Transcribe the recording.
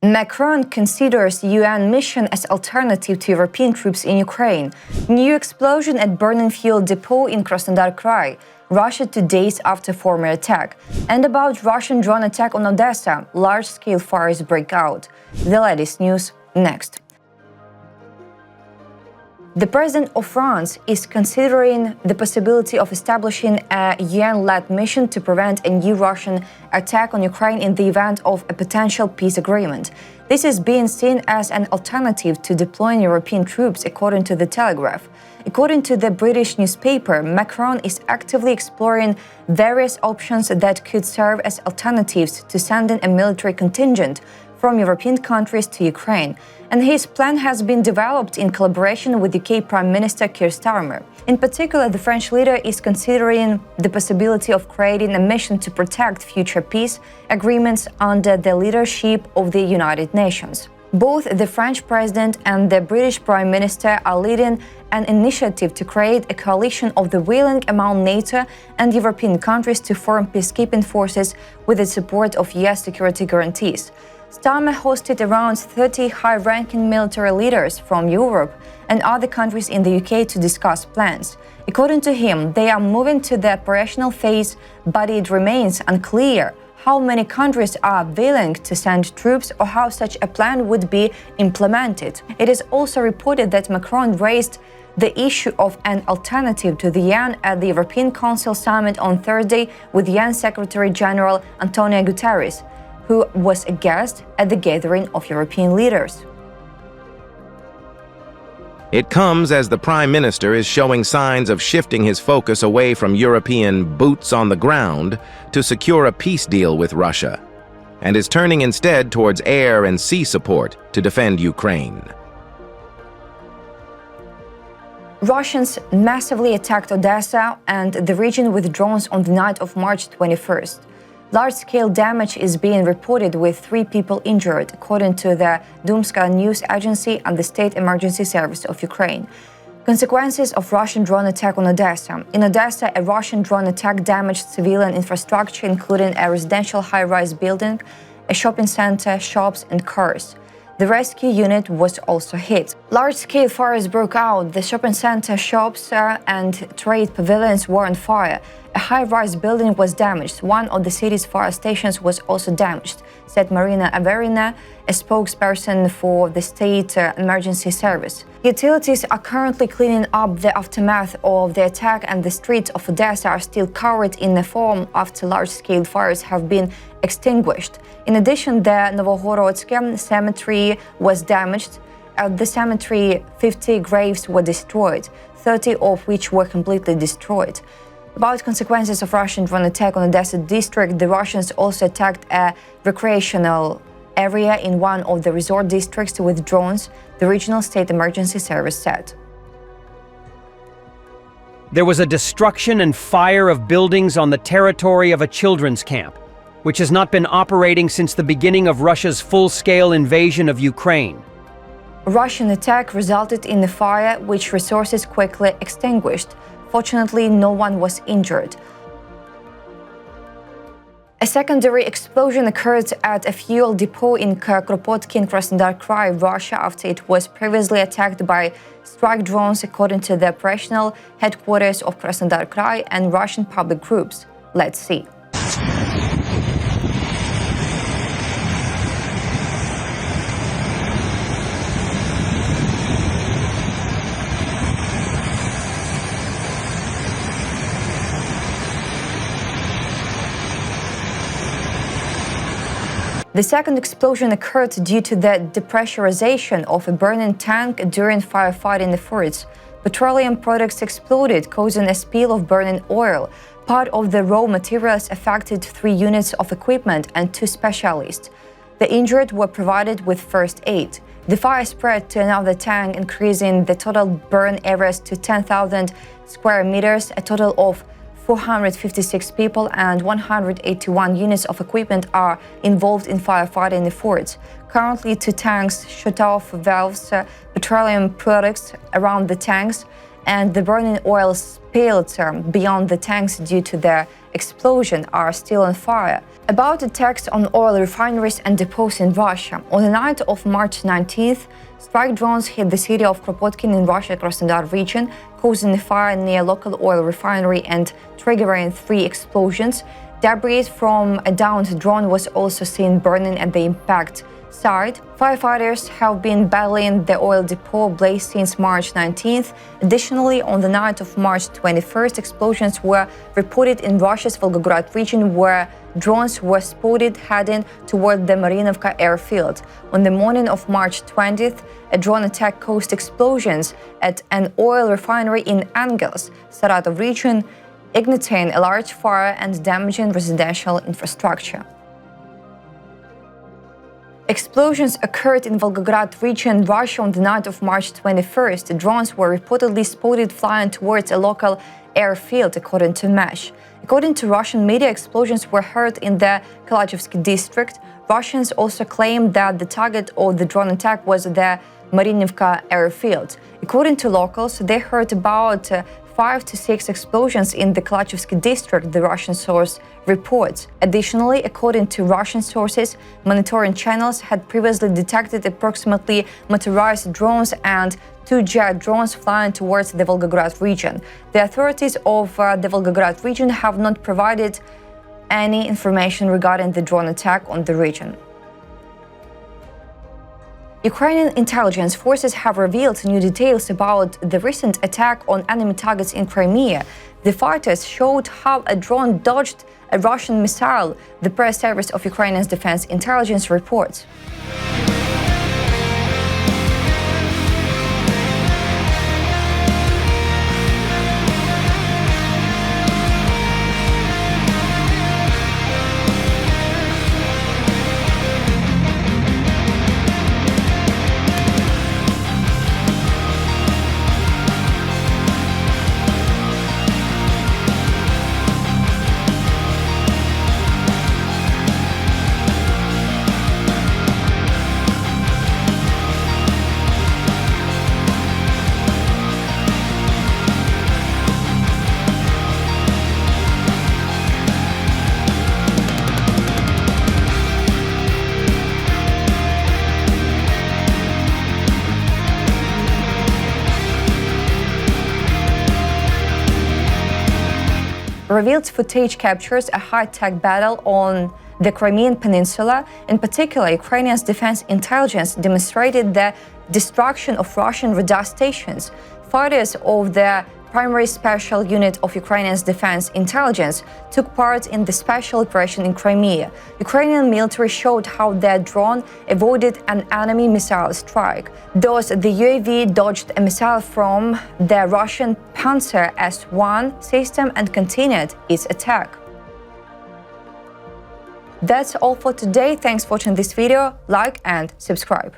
Macron considers UN mission as alternative to European troops in Ukraine. New explosion at burning fuel depot in Krasnodar Krai, Russia 2 days after former attack. And about Russian drone attack on Odessa, large-scale fires break out. The latest news next. The president of France is considering the possibility of establishing a UN-led mission to prevent a new Russian attack on Ukraine in the event of a potential peace agreement. This is being seen as an alternative to deploying European troops, according to The Telegraph. According to the British newspaper, Macron is actively exploring various options that could serve as alternatives to sending a military contingent from European countries to Ukraine, and his plan has been developed in collaboration with UK Prime Minister Keir Starmer. In particular, the French leader is considering the possibility of creating a mission to protect future peace agreements under the leadership of the United Nations. Both the French president and the British Prime Minister are leading an initiative to create a coalition of the willing among NATO and European countries to form peacekeeping forces with the support of US security guarantees. Starmer hosted around 30 high-ranking military leaders from Europe and other countries in the UK to discuss plans. According to him, they are moving to the operational phase, but it remains unclear how many countries are willing to send troops or how such a plan would be implemented. It is also reported that Macron raised the issue of an alternative to the UN at the European Council summit on Thursday with UN Secretary-General Antonio Guterres, who was a guest at the gathering of European leaders. It comes as the Prime Minister is showing signs of shifting his focus away from European boots on the ground to secure a peace deal with Russia, and is turning instead towards air and sea support to defend Ukraine. Russians massively attacked Odessa and the region with drones on the night of March 21st. Large-scale damage is being reported with 3 people injured, according to the Dumska news agency and the State Emergency Service of Ukraine. Consequences of Russian drone attack on Odessa. In Odessa, a Russian drone attack damaged civilian infrastructure, including a residential high-rise building, a shopping center, shops and cars. The rescue unit was also hit. Large-scale fires broke out. The shopping center, shops and trade pavilions were on fire. A high-rise building was damaged. One of the city's fire stations was also damaged, said Marina Averina, a spokesperson for the State Emergency Service. Utilities are currently cleaning up the aftermath of the attack, and the streets of Odessa are still covered in the foam after large-scale fires have been extinguished. In addition, the Novohorodsk cemetery was damaged. At the cemetery, 50 graves were destroyed, 30 of which were completely destroyed. About consequences of Russian drone attack on Odessa district, the Russians also attacked a recreational area in one of the resort districts with drones, the regional state emergency service said. There was a destruction and fire of buildings on the territory of a children's camp, which has not been operating since the beginning of Russia's full-scale invasion of Ukraine. Russian attack resulted in a fire which resources quickly extinguished. Fortunately, no one was injured. A secondary explosion occurred at a fuel depot in Kropotki in Krasnodar Krai, Russia, after it was previously attacked by strike drones, according to the operational headquarters of Krasnodar Krai and Russian public groups. Let's see. The second explosion occurred due to the depressurization of a burning tank during firefighting efforts. Petroleum products exploded, causing a spill of burning oil. Part of the raw materials affected 3 units of equipment and 2 specialists. The injured were provided with first aid. The fire spread to another tank, increasing the total burn areas to 10,000 square meters. A total of 456 people and 181 units of equipment are involved in firefighting efforts. Currently, 2 tanks shut off valves, petroleum products around the tanks, and the burning oil spilled beyond the tanks due to the explosion are still on fire. About attacks on oil refineries and depots in Russia. On the night of March 19th, strike drones hit the city of Kropotkin in Russia Krasnodar region, causing a fire near a local oil refinery and triggering 3 explosions. Debris from a downed drone was also seen burning at the impact site. Firefighters have been battling the oil depot blaze since March 19th. Additionally, on the night of March 21st, explosions were reported in Russia's Volgograd region, where drones were spotted heading toward the Mariinovka airfield. On the morning of March 20th, a drone attack caused explosions at an oil refinery in Engels, Saratov region, igniting a large fire and damaging residential infrastructure. Explosions occurred in Volgograd region, Russia, on the night of March 21st. Drones were reportedly spotted flying towards a local airfield, according to Mesh. According to Russian media, explosions were heard in the Kalachevsky district. Russians also claimed that the target of the drone attack was the Mariinovka airfield. According to locals, they heard about 5 to 6 explosions in the Kalachevsky district, the Russian source reports. Additionally, according to Russian sources, monitoring channels had previously detected approximately motorized drones and 2 jet drones flying towards the Volgograd region. The authorities of the Volgograd region have not provided any information regarding the drone attack on the region. Ukrainian intelligence forces have revealed new details about the recent attack on enemy targets in Crimea. The fighters showed how a drone dodged a Russian missile, the press service of Ukraine's defense intelligence reports. Revealed footage captures a high-tech battle on the Crimean peninsula. In particular, Ukrainians' defense intelligence demonstrated the destruction of Russian radar stations. Fighters of the primary special unit of Ukrainians' defense intelligence took part in the special operation in Crimea. Ukrainian military showed how their drone avoided an enemy missile strike. Thus, the UAV dodged a missile from the Russian Panzer S-1 system and continued its attack. That's all for today. Thanks for watching this video. Like and subscribe.